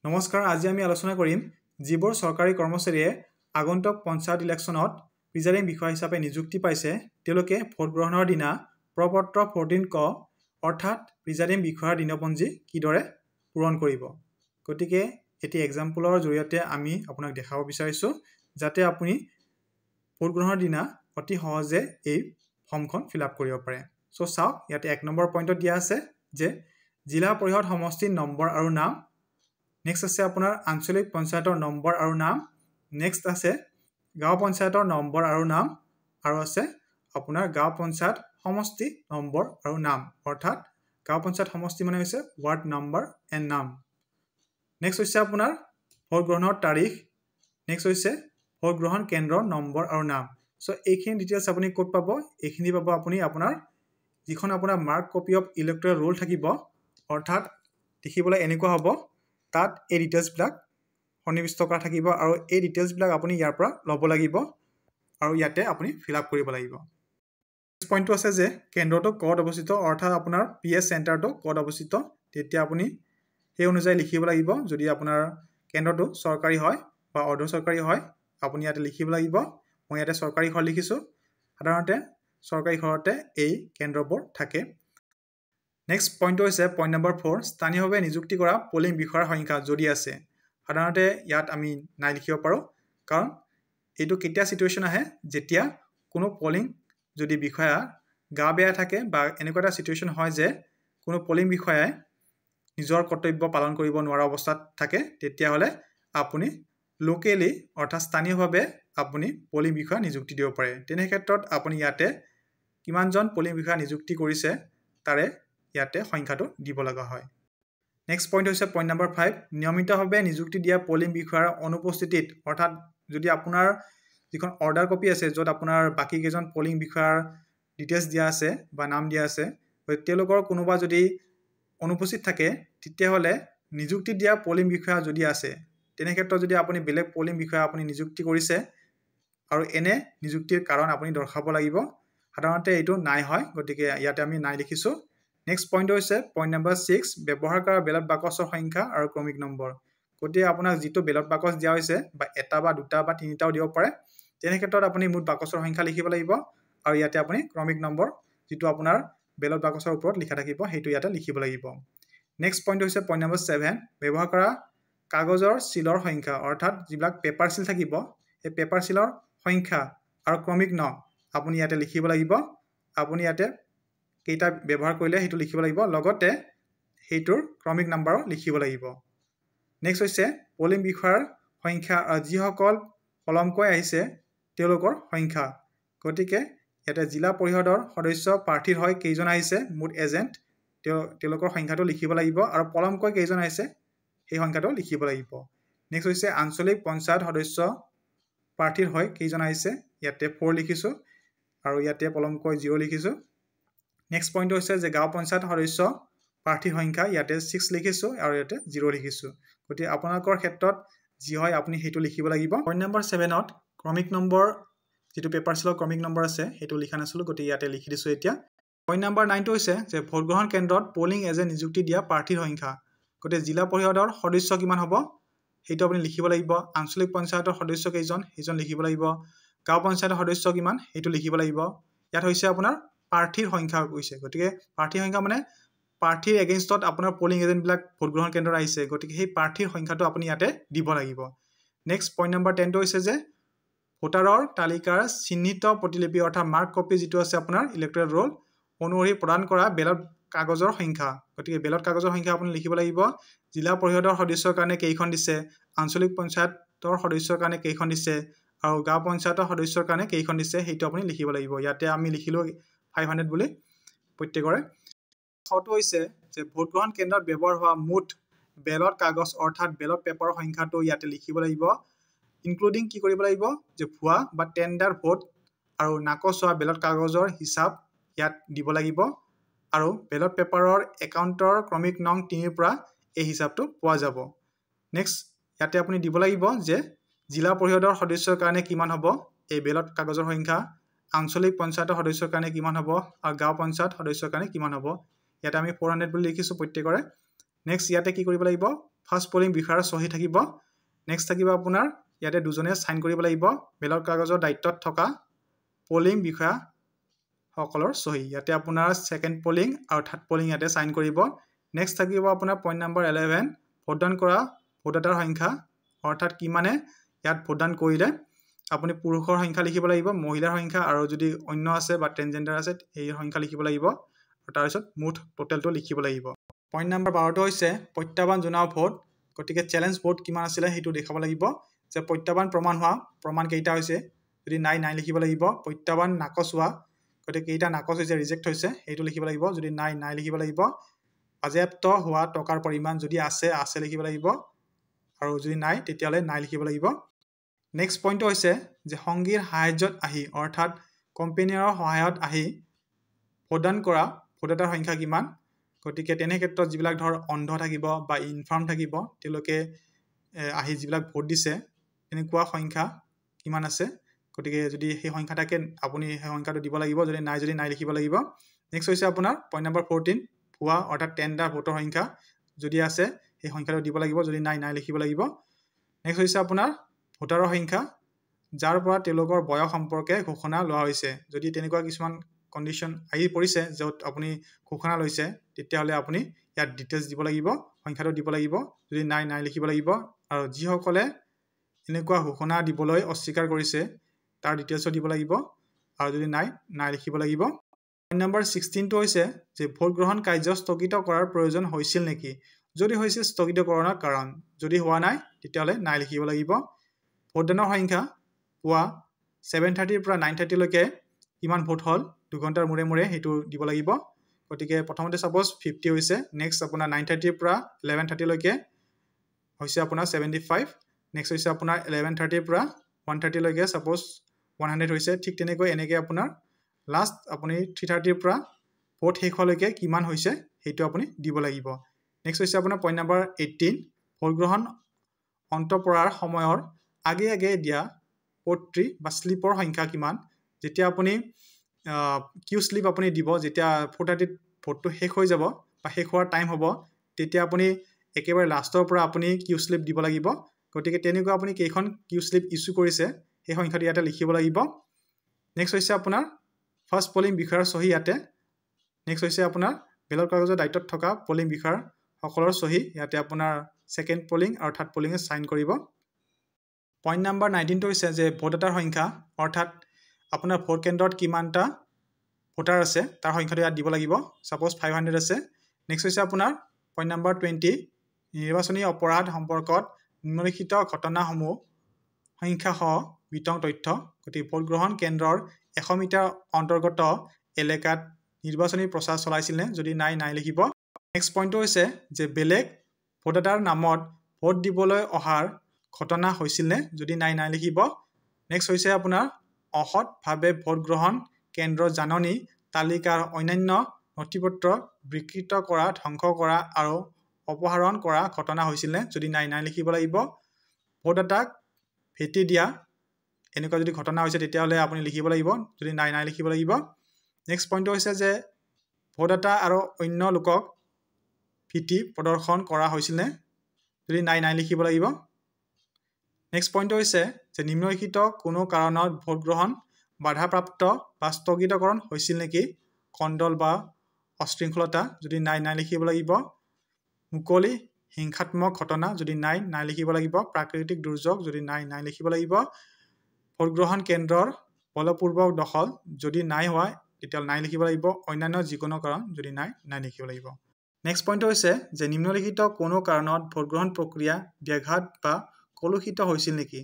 নমস্কাৰ, আজি আমি আলোচনা কৰিম যিবোৰ চৰকাৰী কৰ্মচাৰীয়ে আগন্তুক পঞ্চায়ত ইলেকশ্যনত প্ৰিজাইডিং বিষয়া হিচাপে নিযুক্তি পাইছে তেওঁলোকে ভোট গ্ৰহণৰ দিনা প্ৰপত্ৰ 14 ক অৰ্থাৎ প্ৰিজাইডিং বিষয়াৰ দিনপঞ্জী কিদৰে পূৰণ কৰিব। গতিকে এটি এক্সাম্পলৰ জৰিয়তে আমি আপোনাক দেখাব বিচাৰিছোঁ যাতে আপুনি ভোট গ্ৰহণৰ দিনা অতি সহজে এই ফৰ্মখন ফিল আপ কৰিব পাৰে। সো চাওক, ইয়াতে 1 নম্বৰ পইণ্টত দিয়া আছে যে জিলা পৰিষদ সমষ্টিৰ নম্বৰ আৰু নাম। নেক্সট আছে আপোনাৰ আঞ্চলিক পঞ্চায়তৰ নম্বৰ আৰু নাম। নেক্সট আছে গাঁও পঞ্চায়তৰ নম্বৰ আৰু নাম, আৰু আছে আপোনাৰ গাঁও পঞ্চায়ত সমষ্টি নম্বৰ আৰু নাম, অৰ্থাৎ গাঁও পঞ্চায়ত সমষ্টি মানে হৈছে ৱাৰ্ড নম্বৰ এণ্ড নাম। নেক্সট হৈছে আপোনাৰ ভোট গ্ৰহণৰ তাৰিখ। নেক্সট হৈছে ভোট গ্ৰহণ কেন্দ্ৰৰ নম্বৰ আৰু নাম। সো এইখিনি ডিটেইলছ আপুনি ক'ত পাব? এইখিনি পাব আপুনি আপোনাৰ যিখন আপোনাৰ mark copy of electoral roll থাকিব, অৰ্থাৎ দেখিবলৈ এনেকুৱা হ'ব। তাত এই ডিটেইলছবিলাক সন্নিৱিষ্ট কৰা থাকিব আৰু এই ডিটেইলছবিলাক আপুনি ইয়াৰ পৰা ল'ব লাগিব আৰু ইয়াতে আপুনি ফিল আপ কৰিব লাগিব। নেক্সট পইণ্টটো আছে যে কেন্দ্ৰটো ক'ত অৱস্থিত, অৰ্থাৎ আপোনাৰ PS চেণ্টাৰটো ক'ত অৱস্থিত, তেতিয়া আপুনি সেই অনুযায়ী লিখিব লাগিব। যদি আপোনাৰ কেন্দ্ৰটো চৰকাৰী হয় বা অৰ্ধ চৰকাৰী হয় আপুনি ইয়াতে লিখিব লাগিব। মই ইয়াতে চৰকাৰী ঘৰ লিখিছোঁ। সাধাৰণতে চৰকাৰী ঘৰতে এই কেন্দ্ৰবোৰ থাকে। নেক্সট পইণ্টটো হৈছে পইণ্ট নম্বৰ 4, স্থানীয়ভাৱে নিযুক্তি কৰা পলিং বিষয়াৰ সংখ্যা যদি আছে। সাধাৰণতে ইয়াত আমি নাই লিখিব পাৰোঁ, কাৰণ এইটো কেতিয়া চিটুৱেশ্যন আহে যেতিয়া কোনো পলিং যদি বিষয়া গা বেয়া থাকে বা এনেকুৱা এটা চিটুৱেশ্যন হয় যে কোনো পলিং বিষয়াই নিজৰ কৰ্তব্য পালন কৰিব নোৱাৰা অৱস্থাত থাকে, তেতিয়াহ'লে আপুনি লোকেলি অৰ্থাৎ স্থানীয়ভাৱে আপুনি পলিং বিষয়া নিযুক্তি দিব পাৰে। তেনে ক্ষেত্ৰত আপুনি ইয়াতে কিমানজন পলিং বিষয়া নিযুক্তি কৰিছে তাৰে ইয়াতে সংখ্যাটো দিব লগা হয়। নেক্সট পইণ্ট হৈছে পইণ্ট নম্বৰ 5, নিয়মিতভাৱে নিযুক্তি দিয়া পলিং বিষয়াৰ অনুপস্থিতিত, অৰ্থাৎ যদি আপোনাৰ যিখন অৰ্ডাৰ কপি আছে য'ত আপোনাৰ বাকী কেইজন পলিং বিষয়াৰ ডিটেইলছ দিয়া আছে বা নাম দিয়া আছে, তেওঁলোকৰ কোনোবা যদি অনুপস্থিত থাকে তেতিয়াহ'লে নিযুক্তি দিয়া পলিং বিষয়া যদি আছে তেনে ক্ষেত্ৰত যদি আপুনি বেলেগ পলিং বিষয়া আপুনি নিযুক্তি কৰিছে আৰু এনে নিযুক্তিৰ কাৰণ আপুনি দৰ্শাব লাগিব। সাধাৰণতে এইটো নাই হয়, গতিকে ইয়াতে আমি নাই লিখিছোঁ। নেক্সট পইণ্ট হৈছে পইণ্ট নম্বৰ 6, ব্যৱহাৰ কৰা বেলট বাকচৰ সংখ্যা আৰু ক্ৰমিক নম্বৰ। গতিকে আপোনাক যিটো বেলট বাকচ দিয়া হৈছে বা এটা বা দুটা বা তিনিটাও দিব পাৰে, তেনে ক্ষেত্ৰত আপুনি মুঠ বাকচৰ সংখ্যা লিখিব লাগিব আৰু ইয়াতে আপুনি ক্ৰমিক নম্বৰ যিটো আপোনাৰ বেলট বাকচৰ ওপৰত লিখা থাকিব সেইটো ইয়াতে লিখিব লাগিব। নেক্সট পইণ্ট হৈছে পইণ্ট নম্বৰ 7, ব্যৱহাৰ কৰা কাগজৰ চিলৰ সংখ্যা, অৰ্থাৎ যিবিলাক পেপাৰ চিল থাকিব সেই পেপাৰ চিলৰ সংখ্যা আৰু ক্ৰমিক নং আপুনি ইয়াতে লিখিব লাগিব। আপুনি ইয়াতে কেইটা ব্যৱহাৰ কৰিলে সেইটো লিখিব লাগিব, লগতে সেইটোৰ ক্ৰমিক নাম্বাৰো লিখিব লাগিব। নেক্সট হৈছে পলিং বিষয়াৰ সংখ্যা, যিসকল পলমকৈ আহিছে তেওঁলোকৰ সংখ্যা। গতিকে ইয়াতে জিলা পৰিষদৰ সদস্য প্ৰাৰ্থীৰ হয় কেইজন আহিছে, মুঠ এজেণ্ট তেওঁলোকৰ সংখ্যাটো লিখিব লাগিব আৰু পলমকৈ কেইজন আহিছে সেই সংখ্যাটো লিখিব লাগিব। নেক্সট হৈছে আঞ্চলিক পঞ্চায়ত সদস্য প্ৰাৰ্থীৰ হয় কেইজন আহিছে, ইয়াতে 4 লিখিছোঁ আৰু ইয়াতে পলমকৈ 0 লিখিছোঁ। নেক্সট পইণ্ট হৈছে যে গাঁও পঞ্চায়ত সদস্য প্ৰাৰ্থীৰ সংখ্যা, ইয়াতে 6 লিখিছোঁ আৰু ইয়াতে 0 লিখিছোঁ। গতিকে আপোনালোকৰ ক্ষেত্ৰত যি হয় আপুনি সেইটো লিখিব লাগিব। পইণ্ট নম্বৰ 7ত ক্ৰমিক নম্বৰ যিটো পেপাৰ চিলৰ ক্ৰমিক নম্বৰ আছে সেইটো লিখা নাছিলোঁ, গতিকে ইয়াতে লিখি দিছোঁ এতিয়া। পইণ্ট নম্বৰ 9টো হৈছে যে ভোট গ্ৰহণ কেন্দ্ৰত পলিং এজেণ্ট নিযুক্তি দিয়া প্ৰাৰ্থীৰ সংখ্যা। গতিকে জিলা পৰিষদৰ সদস্য কিমান হ'ব সেইটো আপুনি লিখিব লাগিব। আঞ্চলিক পঞ্চায়তৰ সদস্য কেইজন সেইজন লিখিব লাগিব। গাঁও পঞ্চায়তৰ সদস্য কিমান সেইটো লিখিব লাগিব। ইয়াত হৈছে আপোনাৰ প্ৰাৰ্থীৰ সংখ্যা হৈছে, গতিকে প্ৰাৰ্থীৰ সংখ্যা মানে প্ৰাৰ্থীৰ এগেইনষ্টত আপোনাৰ পলিং এজেণ্টবিলাক ভোট গ্ৰহণ কেন্দ্ৰত আহিছে, গতিকে সেই প্ৰাৰ্থীৰ সংখ্যাটো আপুনি ইয়াতে দিব লাগিব। নেক্সট পইণ্ট নম্বৰ 10টো হৈছে যে ভোটাৰৰ তালিকাৰ চিহ্নিত প্ৰতিলিপি, অৰ্থাৎ মাৰ্ক কপি যিটো আছে আপোনাৰ ইলেক্টৰেল ৰোল অনুসৰি প্ৰদান কৰা বেলট কাগজৰ সংখ্যা। গতিকে বেলট কাগজৰ সংখ্যা আপুনি লিখিব লাগিব। জিলা পৰিষদৰ সদস্যৰ কাৰণে কেইখন দিছে, আঞ্চলিক পঞ্চায়তৰ সদস্যৰ কাৰণে কেইখন দিছে আৰু গাঁও পঞ্চায়তৰ সদস্যৰ কাৰণে কেইখন দিছে সেইটো আপুনি লিখিব লাগিব। ইয়াতে আমি লিখিলোঁ 500 বুলি প্ৰত্যেকৰে। টো হৈছে যে ভোট গ্ৰহণ কেন্দ্ৰত ব্যৱহাৰ হোৱা মুঠ বেলট কাগজ অৰ্থাৎ বেলট পেপাৰৰ সংখ্যাটো ইয়াতে লিখিব লাগিব, ইনক্লুডিং কি কৰিব লাগিব যে ভুৱা বা টেণ্ডাৰ ভোট আৰু নাকচ হোৱা বেলট কাগজৰ হিচাপ ইয়াত দিব লাগিব আৰু বেলট পেপাৰৰ একাউণ্টৰ ক্ৰমিক নং 3ৰ পৰা এই হিচাপটো পোৱা যাব। নেক্সট ইয়াতে আপুনি দিব লাগিব যে জিলা পৰিষদৰ সদস্যৰ কাৰণে কিমান হ'ব এই বেলট কাগজৰ সংখ্যা, আঞ্চলিক পঞ্চায়তৰ সদস্যৰ কাৰণে কিমান হ'ব আৰু গাঁও পঞ্চায়ত সদস্যৰ কাৰণে কিমান হ'ব। ইয়াতে আমি 400 বুলি লিখিছোঁ প্ৰত্যেকৰে। নেক্সট ইয়াতে কি কৰিব লাগিব, ফাৰ্ষ্ট পলিং বিষয়াৰ চহী থাকিব নেক্সট থাকিব আপোনাৰ ইয়াতে দুজনে সাইন কৰিব লাগিব বেলট কাগজৰ দায়িত্বত থকা পলিং বিষয়া সকলৰ চহী ইয়াতে আপোনাৰ সেকেন্ড পলিং আৰু থাৰ্ড পলিং ইয়াতে সাইন কৰিব নেক্সট থাকিব আপোনাৰ পইণ্ট নম্বৰ 11 ভোটদান কৰা ভোটাৰৰ সংখ্যা অৰ্থাৎ কি মানে ইয়াত ভোটদান কৰিলে আপুনি পুৰুষৰ সংখ্যা লিখিব লাগিব মহিলাৰ সংখ্যা আৰু যদি অন্য আছে বা ট্ৰেন্সজেন্ডাৰ আছে এই সংখ্যা লিখিব লাগিব আৰু তাৰ পিছত মুঠ টোটেলটো লিখিব লাগিব পইণ্ট নম্বৰ 12 হৈছে প্ৰত্যাহ্বান জনাও ভোট গতিকে চ্যালেঞ্জ ভোট কিমান আছিল হেতু দেখাব লাগিব যে প্ৰত্যাহ্বান প্ৰমাণ হোৱা প্ৰমাণ কেইটা হৈছে যদি নাই নাই লিখিব লাগিব প্ৰত্যাহ্বান নাকচ হোৱা গতিকে কেইটা নাকচ হৈছে ৰিজেক্ট হৈছে এইটো লিখিব লাগিব যদি নাই নাই লিখিব লাগিব বাজেয়াপ্ত হোৱা টকাৰ পৰিমাণ যদি আছে আছে লিখিব লাগিব আৰু যদি নাই তেতিয়ালে নাই লিখিব লাগিব নেক্সট পইণ্ট হৈছে যে সংগীৰ সাহায্যত আহি অৰ্থাৎ কোম্পানীৰ সহায়ত আহি ভোটদান কৰা ভোটাৰৰ সংখ্যা কিমান গতিকে তেনে ক্ষেত্ৰত যিবিলাক ধৰ অন্ধ থাকিব বা ইনফাৰ্ম থাকিব তেওঁলোকে আহি যিবিলাক ভোট দিছে এনেকুৱা সংখ্যা কিমান আছে গতিকে যদি সেই সংখ্যা থাকে আপুনি সেই সংখ্যাটো দিব লাগিব যদি নাই লিখিব লাগিব নেক্সট হৈছে আপোনাৰ পইণ্ট নম্বৰ 14 ভুৱা অৰ্থাৎ টেন্ডাৰ ভোটৰ সংখ্যা যদি আছে সেই সংখ্যাটো দিব লাগিব যদি নাই লিখিব লাগিব নেক্সট হৈছে আপোনাৰ ভোটাৰৰ সংখ্যা যাৰ পৰা তেওঁলোকৰ বয়স সম্পৰ্কে ঘোষণা লোৱা হৈছে যদি তেনেকুৱা কিছুমান কন্ডিশন আহি পৰিছে যত আপুনি ঘোষণা লৈছে তেতিয়াহলে আপুনি ইয়াত ডিটেইলছ দিব লাগিব সংখ্যাটো দিব লাগিব যদি নাই লিখিব লাগিব আৰু যি সকলে এনেকুৱা ঘোষণা দিবলৈ অস্বীকাৰ কৰিছে তাৰ ডিটেইলছ দিব লাগিব আৰু যদি নাই লিখিব লাগিব পইণ্ট নম্বৰ 16 টো হৈছে যে ভোট গ্ৰহণ কাৰ্য স্থগিত কৰাৰ প্ৰয়োজন হৈছিল নেকি যদি হৈছে স্থগিতকৰণৰ কাৰণ যদি হোৱা নাই তেতিয়াহলে নাই লিখিব লাগিব ভোটদানৰ সংখ্যা পুৱা 7:30 পৰা 9:30 লৈকে কিমান ভোট হল 2 ঘণ্টাৰ মুৰে মুৰে হেতু দিব লাগিব গতিকে প্ৰথমতে সাপোজ 50 হৈছে নেক্সট আপোনাৰ 9:30 পৰা 11:30 লৈকে হৈছে আপোনাৰ 75 নেক্সট হৈছে আপোনাৰ 11:30 পৰা 1:30 লৈকে সাপোজ 100 হৈছে ঠিক তেনেকৈ এনেকৈ আপোনাৰ লাষ্ট আপুনি 3:30 পৰা ভোট শেষ হোৱালৈকে কিমান হৈছে হেতু আপুনি দিব লাগিব নেক্সট হৈছে আপোনাৰ পইণ্ট নম্বৰ 18 ভোট গ্ৰহণ অন্ত পৰাৰ সময়ৰ আগে আগে দিয়া পত্ৰী বা স্লিপৰ সংখ্যা কিমান যেতিয়া আপুনি কিউ স্লিপ আপুনি দিব যেতিয়া 4:30 ভোটটো শেষ হৈ যাব বা শেষ হোৱাৰ টাইম হ'ব তেতিয়া আপুনি একেবাৰে লাষ্টৰ পৰা আপুনি কিউ স্লিপ দিব লাগিব গতিকে তেনেকুৱা আপুনি কেইখন কিউ স্লিপ ইস্যু কৰিছে সেই সংখ্যাটো ইয়াতে লিখিব লাগিব নেক্সট হৈছে আপোনাৰ ফাৰ্ষ্ট পলিং বিষয়াৰ চহী ইয়াতে নেক্সট হৈছে আপোনাৰ বেলট কাগজৰ দায়িত্বত থকা পলিং বিষয়াৰ সকলৰ চহী ইয়াতে আপোনাৰ সেকেন্ড পলিং আৰু থাৰ্ড পলিঙে সাইন কৰিব পইণ্ট নম্বৰ 19 টো হৈছে যে ভোটাৰৰ সংখ্যা অৰ্থাৎ আপোনাৰ ভোট কেন্দ্ৰত কিমানটা ভোটাৰ আছে তাৰ সংখ্যাটো ইয়াত দিব লাগিব সাপোজ 500 আছে নেক্সট হৈছে আপোনাৰ পইণ্ট নম্বৰ 20 নিৰ্বাচনী অপৰাধ সম্পৰ্কত নিম্নলিখিত ঘটনাসমূহ সংখ্যাসহ বিতং তথ্য গতি ভোট গ্ৰহণ কেন্দ্ৰৰ 100 মিটাৰ অন্তৰ্গত এলেকাত নিৰ্বাচনী প্ৰচাৰ চলাইছিল যদি নাই লিখিব নেক্সট পইণ্ট হৈছে যে বেলেগ ভোটাৰৰ নামত ভোট দিবলৈ অহাৰ ঘটনা হৈছিল যদি নাই লিখিব নেক্সট হৈছে আপোনাৰ অসৎভাৱে ভোট গ্ৰহণ কেন্দ্ৰৰ জাননী তালিকাৰ অন্যান্য নথিপত্ৰ বিকৃত কৰা ধ্বংস কৰা আৰু অপহৰণ কৰা ঘটনা হৈছিল যদি নাই লিখিব লাগিব ভোটাৰক ভেটি দিয়া এনেকুৱা যদি ঘটনা হৈছে তেতিয়াহলে আপুনি লিখিব লাগিব যদি নাই লিখিব লাগিব নেক্সট পইণ্ট হৈছে যে ভোটাৰ আৰু অন্য লোকক ভীতি প্ৰদৰ্শন কৰা হৈছিল যদি নাই লিখিব লাগিব নেক্সট পইণ্ট হৈছে যে নিম্নলিখিত কোনো কাৰণত ভোট গ্ৰহণ বাধাপ্ৰাপ্ত বা স্থগিতকৰণ হৈছিল নেকি কণ্ডল বা অশৃংখলতা যদি নাই লিখিব লাগিব মুকলি হিংসাত্মক ঘটনা যদি নাই লিখিব লাগিব প্ৰাকৃতিক দুৰ্যোগ যদি নাই লিখিব লাগিব ভোট গ্ৰহণ কেন্দ্ৰৰ বলপূৰ্বক দখল যদি নাই হোৱা তেতিয়া নাই লিখিব লাগিব অন্যান্য যিকোনো কাৰণ যদি নাই লিখিব লাগিব নেক্সট পইণ্ট হৈছে যে নিম্নলিখিত কোনো কাৰণত ভোট গ্ৰহণ প্ৰক্ৰিয়া ব্যাঘাত বা কলুষিত হৈছিল নেকি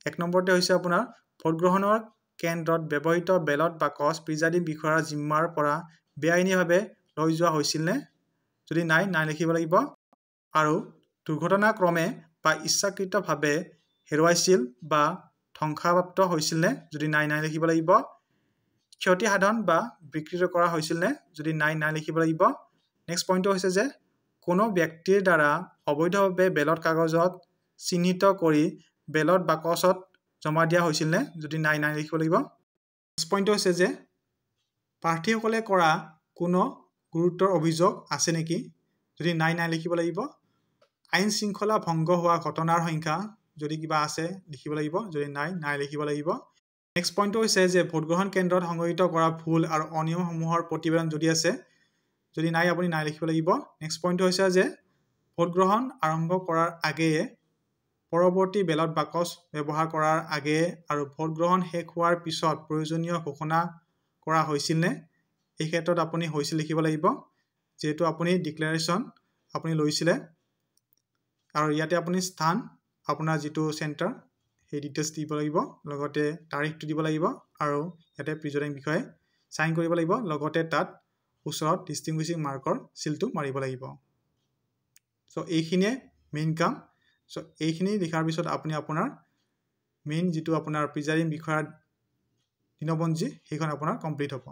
এক নম্বৰতে হৈছে আপোনাৰ ভোট গ্ৰহণৰ কেন্দ্ৰত ব্যৱহৃত বেলট বাকচ প্ৰিজাইডিং বিষয়াৰ জিম্মাৰ পৰা বেআইনীভাৱে লৈ যোৱা হৈছিল নে যদি নাই লিখিব লাগিব আৰু দুৰ্ঘটনাক্ৰমে বা ইচ্ছাকৃতভাৱে হেৰুৱাইছিল বা ধ্বংসাপ্ৰাপ্ত হৈছিল নে যদি নাই লিখিব লাগিব ক্ষতি সাধন বা বিকৃত কৰা হৈছিল নে যদি নাই লিখিব লাগিব নেক্সট পইণ্ট হৈছে যে কোনো ব্যক্তিৰ দ্বাৰা অবৈধভাৱে বেলট কাগজত চিহ্নিত কৰি বেলট বাকচত জমা দিয়া হৈছিল নে যদি নাই লিখিব লাগিব নেক্সট পইণ্ট হৈছে যে প্ৰাৰ্থীসকলে কৰা কোনো গুৰুতৰ অভিযোগ আছে নেকি যদি নাই লিখিব লাগিব আইন শৃংখলা ভংগ হোৱা ঘটনাৰ সংখ্যা যদি কিবা আছে লিখিব লাগিব, যদি নাই লিখিব লাগিব। নেক্সট পইণ্টটো হৈছে যে ভোটগ্ৰহণ কেন্দ্ৰত সংঘটিত কৰা ভুল আৰু অনিয়মসমূহৰ প্ৰতিবেদন যদি আছে, যদি নাই আপুনি নাই লিখিব লাগিব। নেক্সট পইণ্টটো হৈছে যে ভোটগ্ৰহণ আৰম্ভ কৰাৰ আগেয়ে পৰৱৰ্তী বেলট বাকচ ব্যৱহাৰ কৰাৰ আগেয়ে আৰু ভোটগ্ৰহণ শেষ হোৱাৰ পিছত প্ৰয়োজনীয় ঘোষণা কৰা হৈছিল নে, এই ক্ষেত্ৰত আপুনি হৈছিল লিখিব লাগিব, যিহেতু আপুনি ডিক্লেৰেশ্যন আপুনি লৈছিলে। আৰু ইয়াতে আপুনি স্থান আপোনাৰ যিটো চেণ্টাৰ সেই ডিটেইলছ দিব লাগিব, লগতে তাৰিখটো দিব লাগিব আৰু ইয়াতে প্ৰিজাইডিং বিষয়ে চাইন কৰিব লাগিব, লগতে তাত ওচৰত ডিষ্টিংগুইছিং মাৰ্কৰ চিলটো মাৰিব লাগিব। চ' এইখিনিয়ে মেইন কাম। চ' এইখিনি লিখাৰ পিছত আপুনি আপোনাৰ মেইন যিটো আপোনাৰ প্ৰিজাইডিং বিষয়াৰ দিনপঞ্জী সেইখন আপোনাৰ কমপ্লিট হ'ব।